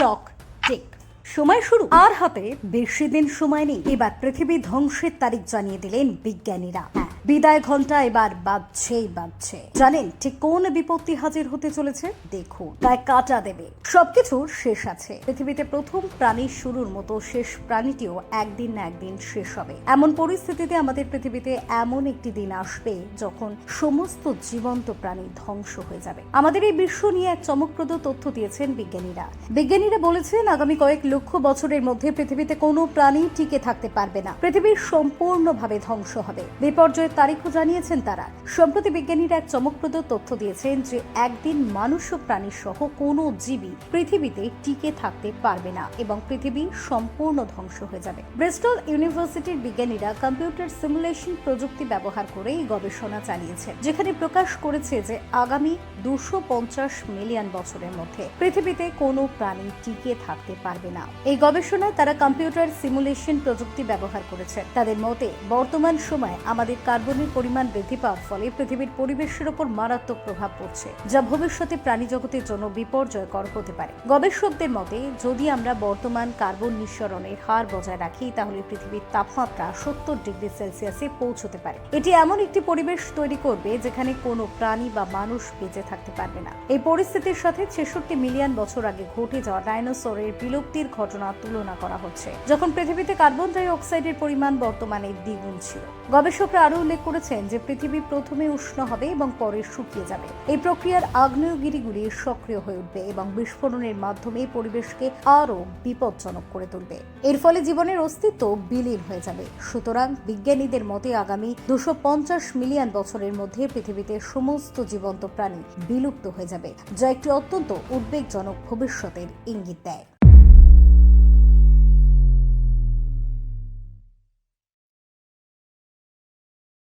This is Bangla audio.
ক্লক টিক সময় শুরু আর হাতে বেশি দিন সময় নেই। এবার পৃথিবী ধ্বংসের তারিখ জানিয়ে দিলেন বিজ্ঞানীরা। বিদায় ঘন্টা এবার বাজছে। জানেন ঠিক কোন বিপত্তি হাজির হতে চলেছে? দেখুন, তাই কাটা দেবে, সবকিছুর শেষ আছে। পৃথিবীতে প্রথম প্রাণীর শুরুর মতো শেষ প্রাণীটিও একদিন না একদিন শেষ হবে। এমন পরিস্থিতিতে আমাদের পৃথিবীতে এমন একটি দিন আসবে যখন সমস্ত জীবন্ত প্রাণী ধ্বংস হয়ে যাবে। আমাদের এই বিশ্ব নিয়ে এক চমকপ্রদ তথ্য দিয়েছেন বিজ্ঞানীরা বলেছেন আগামী কয়েক লক্ষ বছরের মধ্যে পৃথিবীতে কোনো প্রাণী টিকে থাকতে পারবে না। পৃথিবী সম্পূর্ণভাবে ধ্বংস হবে। বিপর্যয়ের তারিখও জানিয়েছেন তারা। সম্প্রতি বিজ্ঞানীরা এক চমকপ্রদ তথ্য দিয়েছেন যে একদিন মানুষ ও প্রাণী সহ কোনো জীবই পৃথিবীতে টিকে থাকতে পারবে না এবং পৃথিবী সম্পূর্ণ ধ্বংস হয়ে যাবে। ব্রিস্টল ইউনিভার্সিটির বিজ্ঞানীরা কম্পিউটার সিমুলেশন প্রযুক্তি ব্যবহার করে এই গবেষণা চালিয়েছেন, যেখানে প্রকাশ করেছে যে আগামী 250 মিলিয়ন বছরের মধ্যে পৃথিবীতে কোনো প্রাণী টিকে থাকতে পারবে না। এই গবেষণায় তারা কম্পিউটার সিমুলেশন প্রযুক্তি ব্যবহার করেছেন। তাদের মতে বর্তমান সময়ে আমাদের কার্বনের পরিমাণ বৃদ্ধি পাওয়ার ফলে পৃথিবীর পরিবেশের উপর মারাত্মক প্রভাব পড়ছে, যা ভবিষ্যতে প্রাণী জগতের জন্য বিপর্যয়কর হতে পারে। গবেষকদের মতে যদি আমরা বর্তমান কার্বন নিঃসরণের হার বজায় রাখি তাহলে পৃথিবীর তাপমাত্রা 70 ডিগ্রি সেলসিয়াসে পৌঁছতে পারে। এটি এমন একটি পরিবেশ তৈরি করবে যেখানে কোনো প্রাণী বা মানুষ বেঁচে থাকতে পারবে না। এই পরিস্থিতির সাথে 66 মিলিয়ন বছর আগে ঘটে যাওয়া ডাইনোসরের বিলুপ্তির ঘটনা তুলনা করা হচ্ছে, যখন পৃথিবীতে কার্বন ডাই অক্সাইডের পরিমাণ বর্তমানে দ্বিগুণ ছিল। গবেষকরা আরো উল্লেখ করেছেন যে পৃথিবী প্রথমে উষ্ণ হবে এবং পরে শুকিয়ে যাবে। এই প্রক্রিয়ার আগ্নেয়গিরিগুলি সক্রিয় হয়ে উঠবে এবং বিস্ফোরণের মাধ্যমে পরিবেশকে আরো বিপজ্জনক করে তুলবে। এর ফলে জীবনের অস্তিত্ব বিলীন হয়ে যাবে। সুতরাং বিজ্ঞানীদের মতে আগামী 250 মিলিয়ন বছরের মধ্যে পৃথিবীতে সমস্ত জীবন্ত প্রাণী বিলুপ্ত হয়ে যাবে, যা একটি অত্যন্ত উদ্বেগজনক ভবিষ্যতের ইঙ্গিত দেয়।